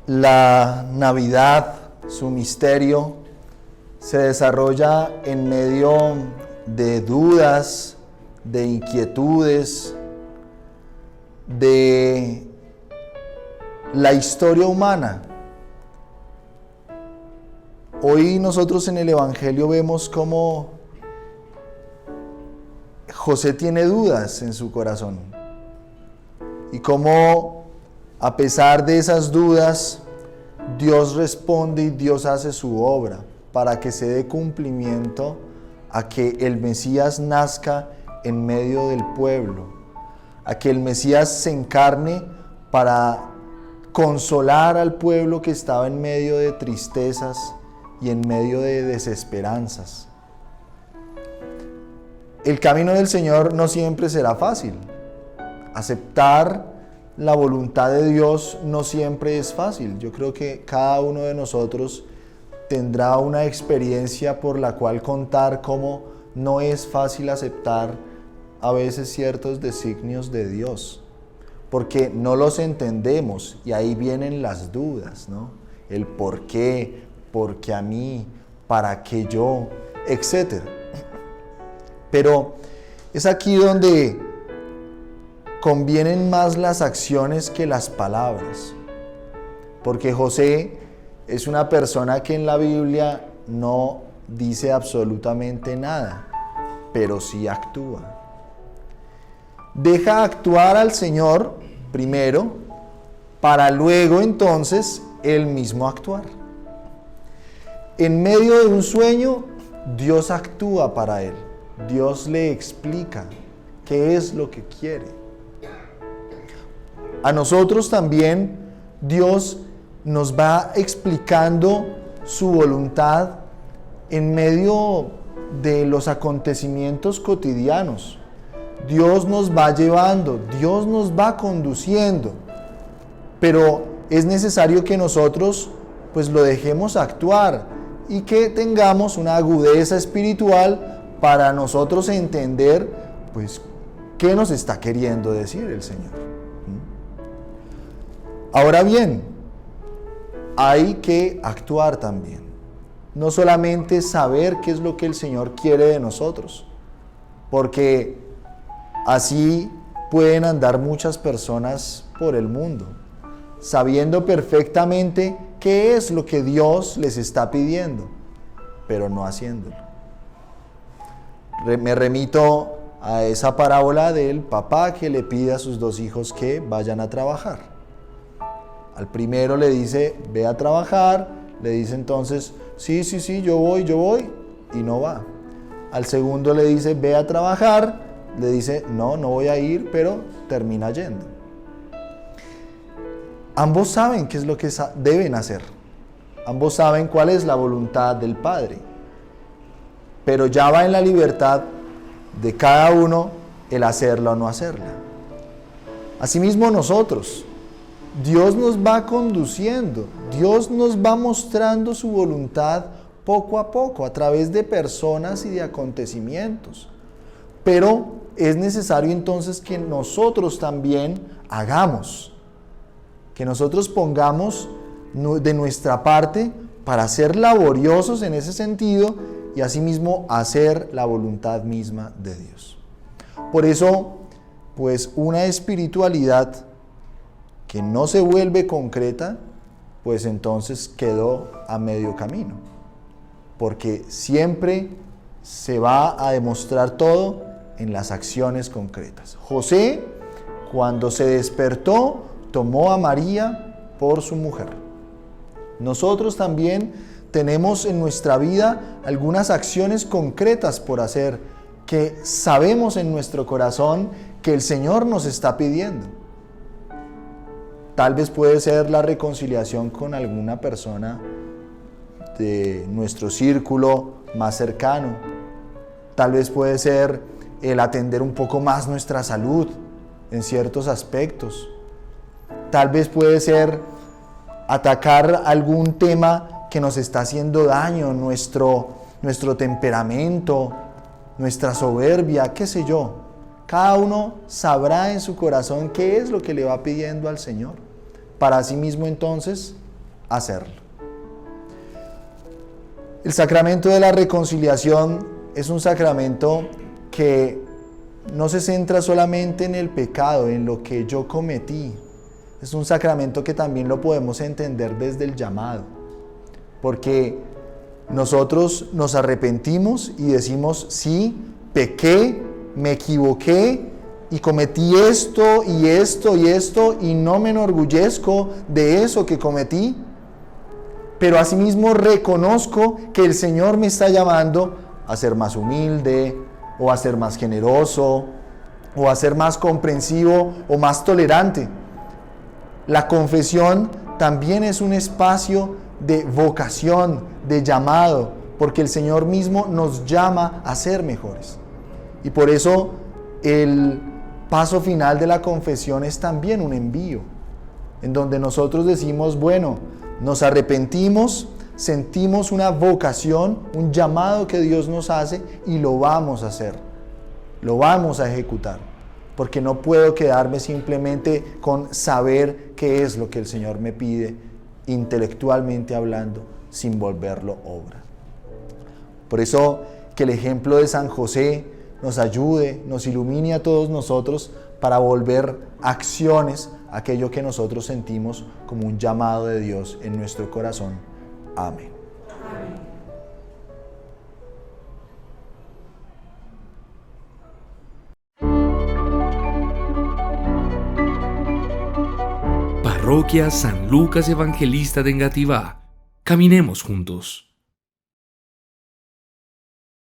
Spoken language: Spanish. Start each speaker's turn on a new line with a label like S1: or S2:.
S1: La Navidad, su misterio, se desarrolla en medio de dudas, de inquietudes, de la historia humana. Hoy nosotros en el Evangelio vemos cómo José tiene dudas en su corazón y cómo, a pesar de esas dudas, Dios responde y Dios hace su obra para que se dé cumplimiento a que el Mesías nazca en medio del pueblo, a que el Mesías se encarne para consolar al pueblo que estaba en medio de tristezas y en medio de desesperanzas. El camino del Señor no siempre será fácil. Aceptar la voluntad de Dios no siempre es fácil. Yo creo que cada uno de nosotros tendrá una experiencia por la cual contar cómo no es fácil aceptar a veces ciertos designios de Dios, porque no los entendemos y ahí vienen las dudas, ¿no? El por qué a mí, para qué yo, etc. Pero es aquí donde convienen más las acciones que las palabras, porque José es una persona que en la Biblia no dice absolutamente nada, pero sí actúa. Deja actuar al Señor primero, para luego entonces él mismo actuar. En medio de un sueño, Dios actúa para él. Dios le explica qué es lo que quiere. A nosotros también Dios nos va explicando su voluntad en medio de los acontecimientos cotidianos. Dios nos va llevando, Dios nos va conduciendo, pero es necesario que nosotros pues lo dejemos actuar y que tengamos una agudeza espiritual para nosotros entender pues qué nos está queriendo decir el Señor. Ahora bien, hay que actuar también. No solamente saber qué es lo que el Señor quiere de nosotros, porque así pueden andar muchas personas por el mundo, sabiendo perfectamente qué es lo que Dios les está pidiendo, pero no haciéndolo. Me remito a esa parábola del papá que le pide a sus dos hijos que vayan a trabajar. Al primero le dice, ve a trabajar, le dice entonces, sí, yo voy, y no va. Al segundo le dice, ve a trabajar, le dice, no voy a ir, pero termina yendo. Ambos saben qué es lo que deben hacer. Ambos saben cuál es la voluntad del Padre. Pero ya va en la libertad de cada uno el hacerla o no hacerla. Asimismo nosotros, Dios nos va conduciendo, Dios nos va mostrando su voluntad poco a poco a través de personas y de acontecimientos. Pero es necesario entonces que nosotros también hagamos, que nosotros pongamos de nuestra parte para ser laboriosos en ese sentido y asimismo hacer la voluntad misma de Dios. Por eso, pues una espiritualidad que no se vuelve concreta, pues entonces quedó a medio camino, porque siempre se va a demostrar todo en las acciones concretas. José, cuando se despertó, tomó a María por su mujer. Nosotros también tenemos en nuestra vida algunas acciones concretas por hacer, que sabemos en nuestro corazón que el Señor nos está pidiendo. Tal vez puede ser la reconciliación con alguna persona de nuestro círculo más cercano. Tal vez puede ser el atender un poco más nuestra salud en ciertos aspectos. Tal vez puede ser atacar algún tema que nos está haciendo daño, nuestro temperamento, nuestra soberbia, qué sé yo. Cada uno sabrá en su corazón qué es lo que le va pidiendo al Señor, para sí mismo entonces hacerlo. El sacramento de la reconciliación es un sacramento que no se centra solamente en el pecado, en lo que yo cometí. Es un sacramento que también lo podemos entender desde el llamado, porque nosotros nos arrepentimos y decimos, sí, pequé, me equivoqué y cometí esto y esto y esto y no me enorgullezco de eso que cometí, pero asimismo reconozco que el Señor me está llamando a ser más humilde o a ser más generoso o a ser más comprensivo o más tolerante. La confesión también es un espacio de vocación, de llamado, porque el Señor mismo nos llama a ser mejores. Y por eso el paso final de la confesión es también un envío, en donde nosotros decimos, bueno, nos arrepentimos, sentimos una vocación, un llamado que Dios nos hace y lo vamos a hacer, lo vamos a ejecutar, porque no puedo quedarme simplemente con saber qué es lo que el Señor me pide, intelectualmente hablando, sin volverlo obra. Por eso que el ejemplo de San José nos ayude, nos ilumine a todos nosotros para volver acciones aquello que nosotros sentimos como un llamado de Dios en nuestro corazón. Amén.
S2: Parroquia San Lucas Evangelista de Engativá. Caminemos juntos.